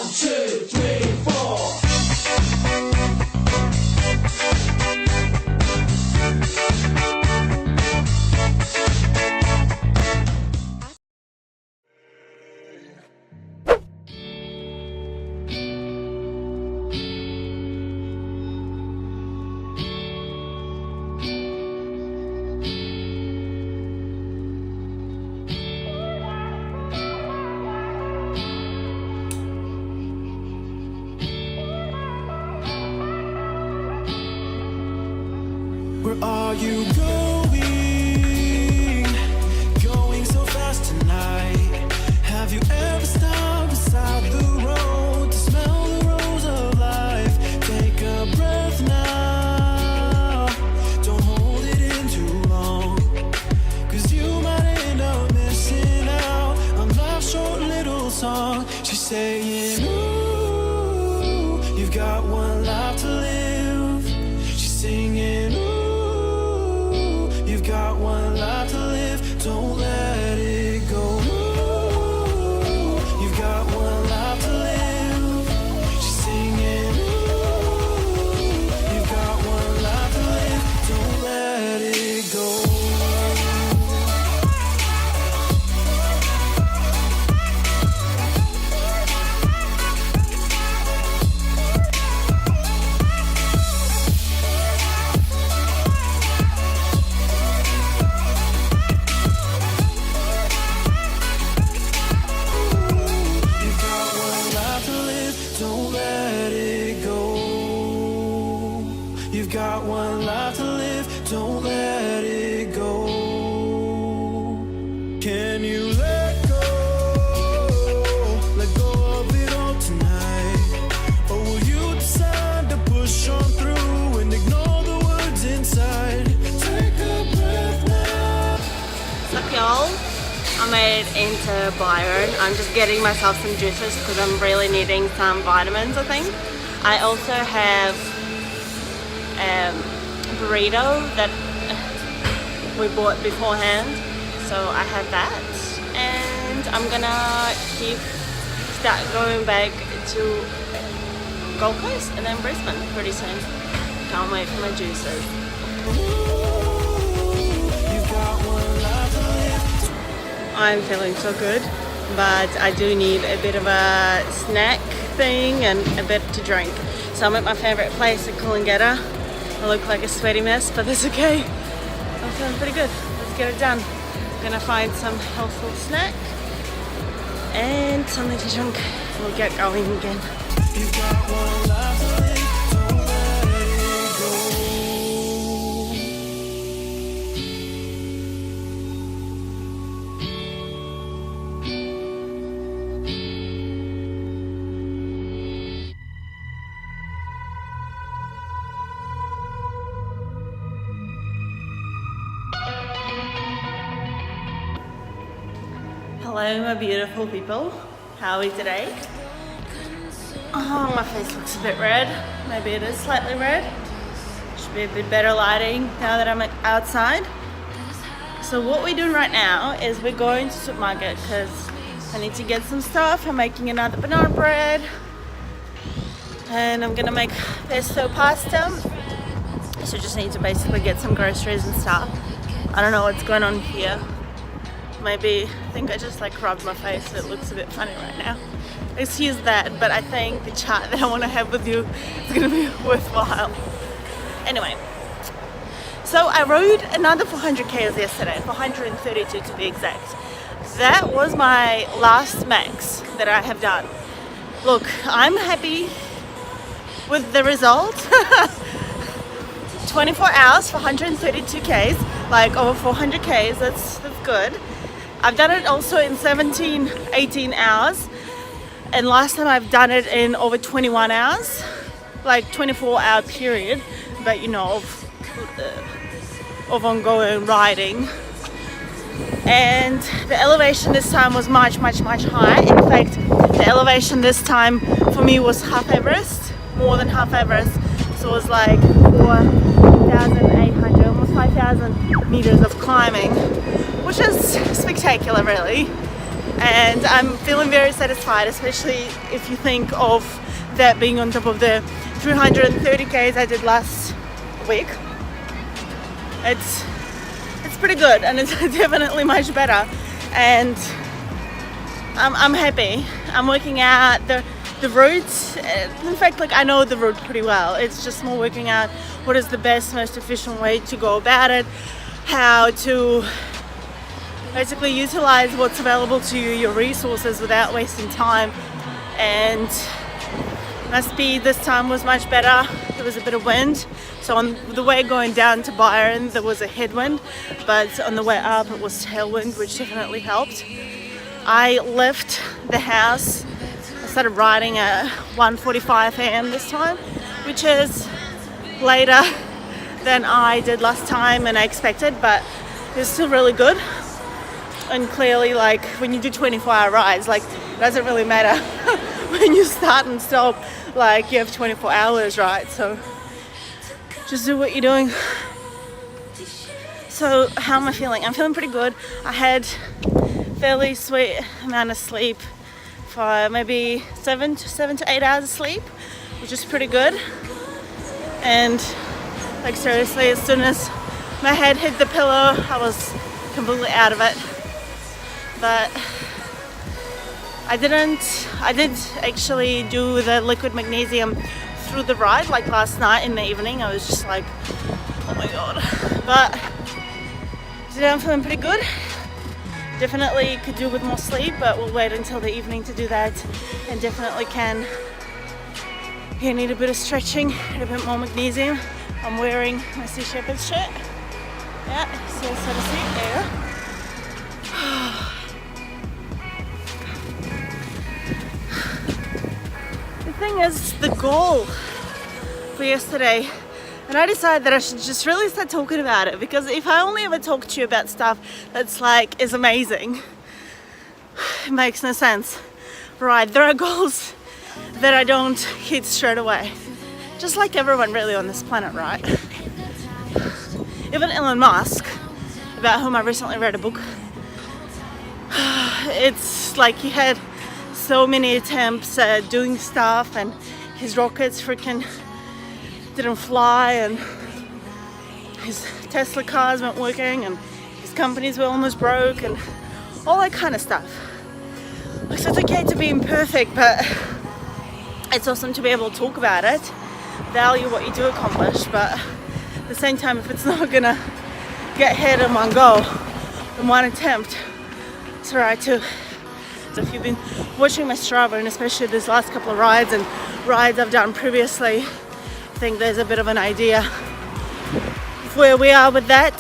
1, 2, 3, 4. Where are you going? Going so fast tonight. Have you ever stopped beside the road to smell the rose of life? Take a breath now. Don't hold it in too long, 'cause you might end up missing out on life's short little song. She's saying, ooh, you've got one life to live. She's singing, ooh, you've got one life to live, don't let it go. Ooh, you've got one life to live. She's singing, ooh, you've got one life to live, don't let it go. You've got one life to live, don't let it go. Can you let go of it all tonight? Or will you decide to push on through and ignore the words inside? Take a breath now. What's up, y'all? I made it into Byron. I'm just getting myself some juices because I'm really needing some vitamins, I think. I also have burrito that we bought beforehand, so I have that, and I'm gonna start going back to Gold Coast and then Brisbane pretty soon. Can't wait for my juices. I'm feeling so good, but I do need a bit of a snack thing and a bit to drink. So I'm at my favourite place at Coolangatta. I look like a sweaty mess, but that's okay. I'm feeling pretty good. Let's get it done. I'm gonna find some healthful snack and something to drink. We'll get going again. You've got one life to live, don't let it go. Hello, my beautiful people. How are we today? Oh, my face looks a bit red. Maybe it is slightly red. Should be a bit better lighting now that I'm outside. So what we're doing right now is we're going to the supermarket because I need to get some stuff. I'm making another banana bread. And I'm gonna make pesto pasta. So just need to basically get some groceries and stuff. I don't know what's going on here. Maybe, I think I just like rubbed my face, so it looks a bit funny right now. Excuse that, but I think the chat that I want to have with you is going to be worthwhile. Anyway, so I rode another 400 k's yesterday, 432 to be exact. That was my last max that I have done. Look, I'm happy with the result. 24 hours for 132 k's, like over 400 k's, that's good. I've done it also in 17, 18 hours. And last time I've done it in over 21 hours, like 24-hour period, but you know, of ongoing riding. And the elevation this time was much higher. In fact, the elevation this time for me was half Everest, more than half Everest. So it was like 4,800, almost 5,000 meters of climbing, which is spectacular really. and I'm feeling very satisfied, especially if you think of that being on top of the 330 Ks I did last week. It's pretty good, and it's definitely much better, and I'm happy. I'm working out the route. In fact, like, I know the route pretty well. It's just more working out what is the best, most efficient way to go about it, how to basically utilize what's available to you, your resources, without wasting time. And my speed this time was much better. There was a bit of wind, so on the way going down to Byron there was a headwind, but on the way up it was tailwind, which definitely helped. I left the house, I started riding at 1:45 a.m. this time, which is later than I did last time and I expected, but it's still really good. And clearly, like, when you do 24-hour rides, like, it doesn't really matter when you start and stop, like, you have 24 hours, right? So just do what you're doing. So how am I feeling? I'm feeling pretty good. I had fairly sweet amount of sleep, for maybe 7 to 8 hours of sleep, which is pretty good. And like, seriously, as soon as my head hit the pillow, I was completely out of it. But I did actually do the liquid magnesium through the ride, like last night in the evening. I was just like, oh my god. But today I'm feeling pretty good. Definitely could do with more sleep, but we'll wait until the evening to do that. And definitely can need a bit of stretching and a bit more magnesium. I'm wearing my Sea Shepherd's shirt. Yeah, so to see there. The thing is, the goal for yesterday, and I decided that I should just really start talking about it, because if I only ever talk to you about stuff that's like is amazing, it makes no sense. Right, there are goals that I don't hit straight away, just like everyone really on this planet, right? Even Elon Musk, about whom I recently read a book, it's like he had so many attempts at doing stuff, and his rockets freaking didn't fly, and his Tesla cars weren't working, and his companies were almost broke, and all that kind of stuff. So it's okay to be imperfect, but it's awesome to be able to talk about it, value what you do accomplish, but at the same time, if it's not gonna get ahead in one go, in one attempt, it's alright too. So if you've been watching my Strava, and especially these last couple of rides and rides I've done previously, I think there's a bit of an idea of where we are with that.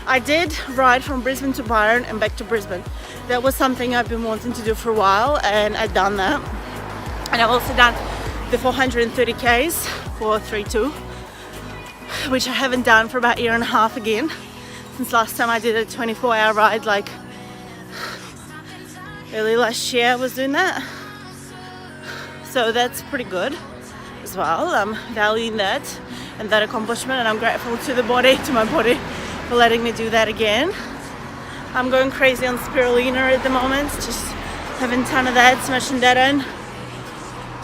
I did ride from Brisbane to Byron and back to Brisbane. That was something I've been wanting to do for a while, and I've done that. And I've also done the 430 Ks for 3.2, which I haven't done for about a year and a half again, since last time I did a 24-hour ride, like early last year I was doing that. So that's pretty good as well. I'm valuing that and that accomplishment, and I'm grateful to my body for letting me do that again. I'm going crazy on spirulina at the moment, just having a ton of that, smashing that in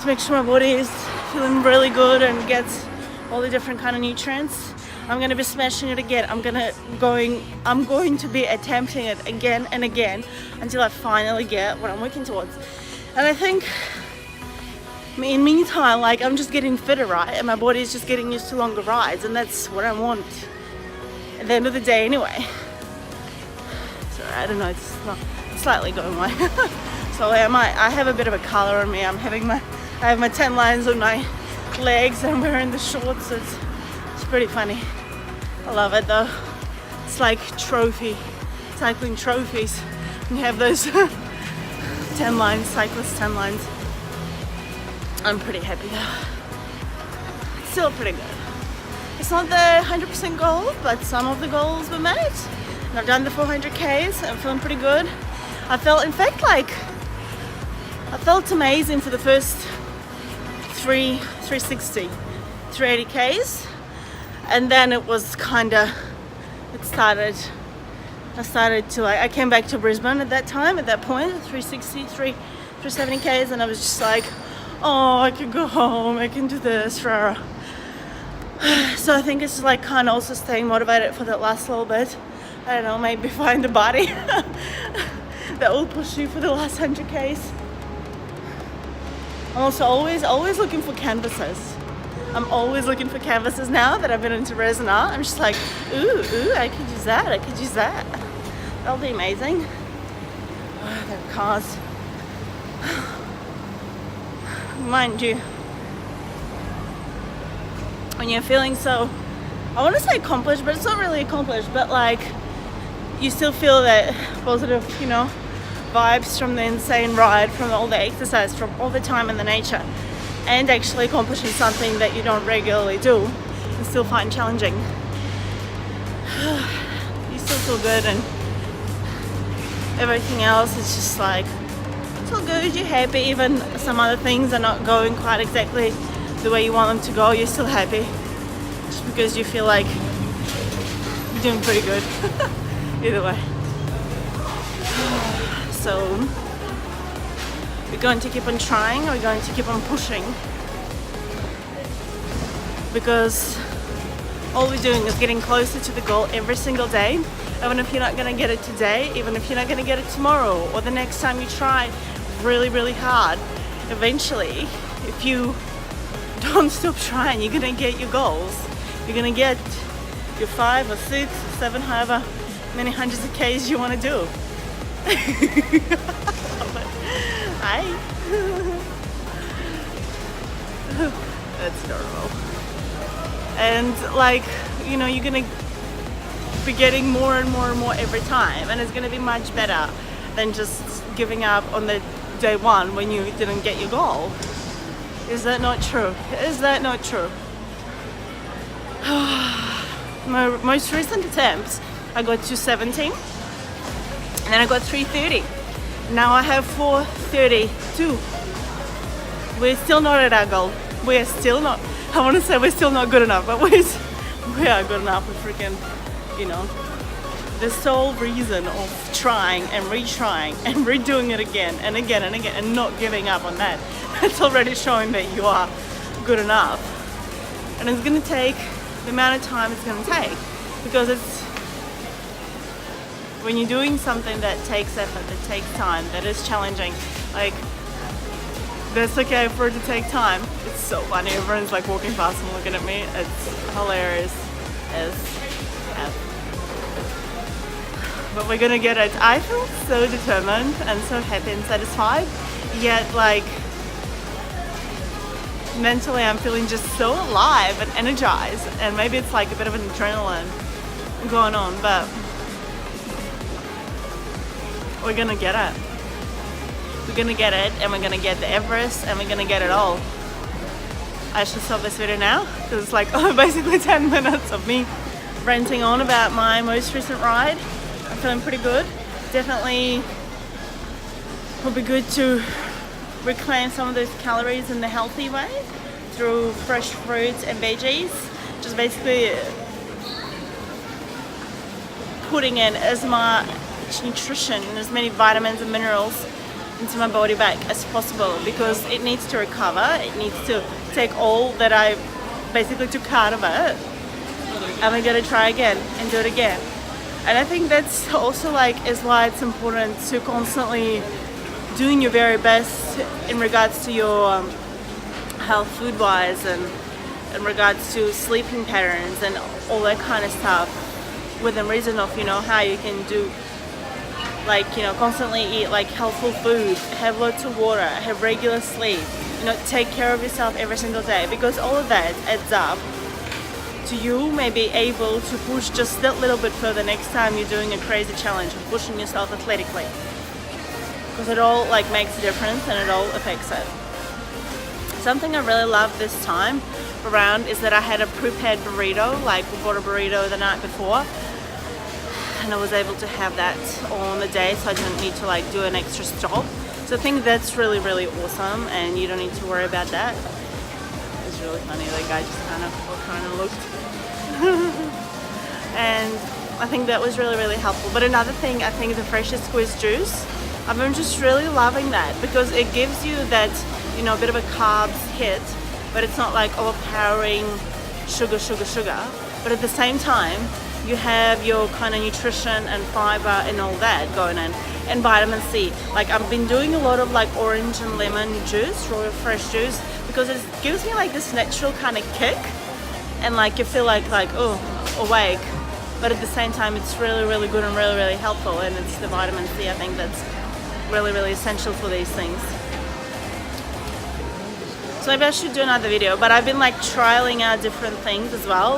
to make sure my body is feeling really good and gets all the different kind of nutrients. I'm going to be smashing it again. I'm going to be attempting it again and again until I finally get what I'm working towards. And I think in meantime, like, I'm just getting fitter, right? And my body is just getting used to longer rides, and that's what I want at the end of the day anyway. So I don't know, it's not slightly going away. So I have a bit of a color on me. I have my 10 lines on my legs, and I'm wearing the shorts. So it's pretty funny. I love it though. It's like cycling trophies. You have those 10 lines, cyclist 10 lines. I'm pretty happy though. It's still pretty good. It's not the 100% goal, but some of the goals were met. And I've done the 400 Ks. I'm feeling pretty good. I felt amazing for the first 360, 380 Ks. And then it started I started to I came back to Brisbane at that point, 370 Ks, and I was just like, oh, I can go home, I can do this, rah. So I think it's like kind of also staying motivated for that last little bit. I don't know, maybe find a body that will push you for the last 100 Ks. I'm also always looking for canvases. I'm always looking for canvases now that I've been into resin art. I'm just like, ooh, I could use that, That'll be amazing. Oh, there are cars. Mind you, when you're feeling so, I want to say accomplished, but it's not really accomplished, but like, you still feel that positive, vibes from the insane ride, from all the exercise, from all the time in the nature, and actually accomplishing something that you don't regularly do and still find challenging. You still feel good, and everything else is just like, it's all good, you're happy, even some other things are not going quite exactly the way you want them to go, you're still happy, just because you feel like you're doing pretty good. Either way. So we're going to keep on trying, we're going to keep on pushing, because all we're doing is getting closer to the goal every single day. Even if you're not going to get it today, even if you're not going to get it tomorrow, or the next time you try really hard, eventually, if you don't stop trying, you're going to get your goals. You're going to get your 5 or 6 or 7, however many hundreds of Ks you want to do. Hi. That's adorable. And like, you're gonna be getting more and more every time, and it's gonna be much better than just giving up on the day one when you didn't get your goal. Is that not true? Is that not true? My most recent attempts, I got 217, and then I got 330. Now I have 432. We're still not at our goal. We're still not, I want to say we're still not good enough, but we are good enough. We're freaking, the sole reason of trying and retrying and redoing it again and again and again and not giving up on that, it's already showing that you are good enough. And it's going to take the amount of time it's going to take, because it's, when you're doing something that takes effort, that takes time, that is challenging, like, that's okay for it to take time. It's so funny, everyone's like walking past and looking at me. It's hilarious as F. But we're gonna get it. I feel so determined and so happy and satisfied, yet like mentally I'm feeling just so alive and energized, and maybe it's like a bit of an adrenaline going on, but we're gonna get it. We're gonna get it, and we're gonna get the Everest, and we're gonna get it all. I should stop this video now, because it's like basically 10 minutes of me ranting on about my most recent ride. I'm feeling pretty good. Definitely will be good to reclaim some of those calories in the healthy way through fresh fruits and veggies. Just basically putting in as much nutrition, as many vitamins and minerals into my body back as possible, because it needs to recover. It needs to take all that I basically took out of it, and we're gonna try again and do it again. And I think that's also is why it's important to constantly doing your very best in regards to your health food wise, and in regards to sleeping patterns and all that kind of stuff, within reason of how you can do constantly eat healthful food, have lots of water, have regular sleep, take care of yourself every single day, because all of that adds up to you may be able to push just that little bit further next time you're doing a crazy challenge and pushing yourself athletically, because it all makes a difference and it all affects it. Something I really love this time around is that I had a prepared burrito, we bought a burrito the night before, and I was able to have that on the day, so I didn't need to do an extra stop. So I think that's really awesome, and you don't need to worry about that. It's really funny, that guy just kind of looked. And I think that was really, really helpful. But another thing, I think the freshly squeezed juice, I've been just really loving that because it gives you that, you know, a bit of a carbs hit, but it's not like overpowering sugar. But at the same time, you have your kind of nutrition and fiber and all that going in, and vitamin C. Like I've been doing a lot of like orange and lemon juice, raw fresh juice, because it gives me like this natural kind of kick, and like you feel like oh, awake. But at the same time, it's really, really good and really, really helpful, and it's the vitamin C, I think, that's really, really essential for these things. So maybe I should do another video, but I've been like trialing out different things as well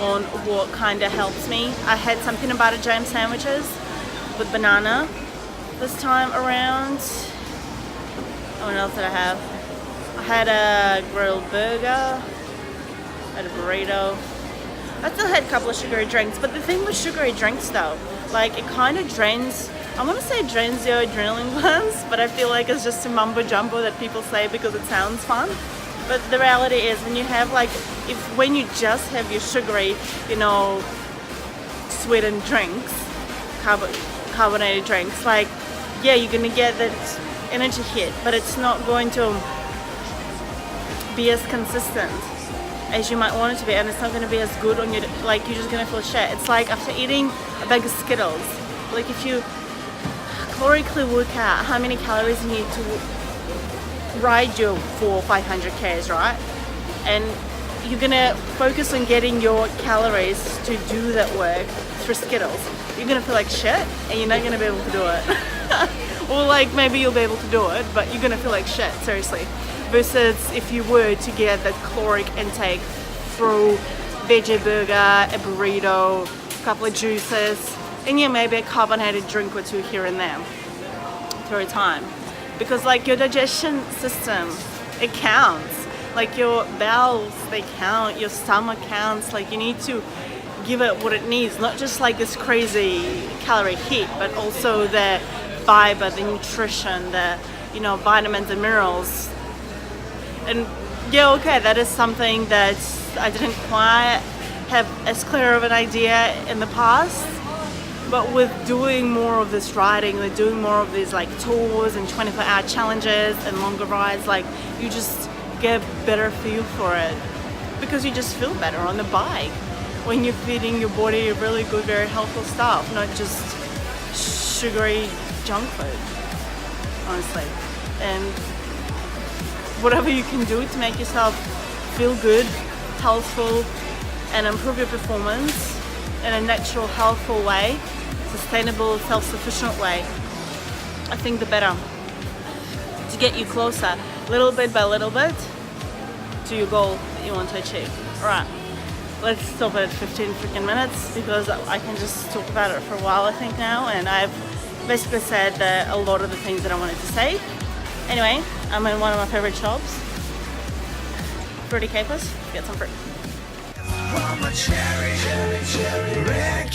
on what kind of helps me. I had some peanut butter jam sandwiches with banana this time around. What else did I have? I had a grilled burger, I had a burrito. I still had a couple of sugary drinks, but the thing with sugary drinks though, like it kind of drains, I want to say drains your adrenaline glands, but I feel like it's just a mumbo jumbo that people say because it sounds fun. But the reality is when you have like, when you just have your sugary, you know, sweetened drinks, carbonated drinks, like, yeah, you're going to get that energy hit, but it's not going to be as consistent as you might want it to be, and it's not going to be as good on you, like you're just going to feel shit. It's like after eating a bag of Skittles, like if you calorically work out how many calories you need to ride your 400 or 500 Ks, right? And you're going to focus on getting your calories to do that work through Skittles. You're going to feel like shit and you're not going to be able to do it. Or like maybe you'll be able to do it, but you're going to feel like shit, seriously. Versus if you were to get that caloric intake through veggie burger, a burrito, a couple of juices, and yeah, maybe a carbonated drink or two here and there through time. Because like your digestion system, it counts. Like your bowels, they count, your stomach counts. Like you need to give it what it needs, not just like this crazy calorie hit, but also the fiber, the nutrition, the, you know, vitamins and minerals. And yeah, okay, that is something that I didn't quite have as clear of an idea in the past. But with doing more of this riding, with doing more of these like tours and 24-hour challenges and longer rides, like you just get a better feel for it because you just feel better on the bike when you're feeding your body really good, very healthful stuff, not just sugary junk food, honestly. And whatever you can do to make yourself feel good, healthful, and improve your performance in a natural, healthful way, sustainable, self-sufficient way, I think the better, to get you closer, little bit by little bit, to your goal that you want to achieve. Alright, let's stop at 15 freaking minutes because I can just talk about it for a while, I think now, and I've basically said a lot of the things that I wanted to say. Anyway, I'm in one of my favorite shops, Fruity Capers. Get some fruit. Cherry, red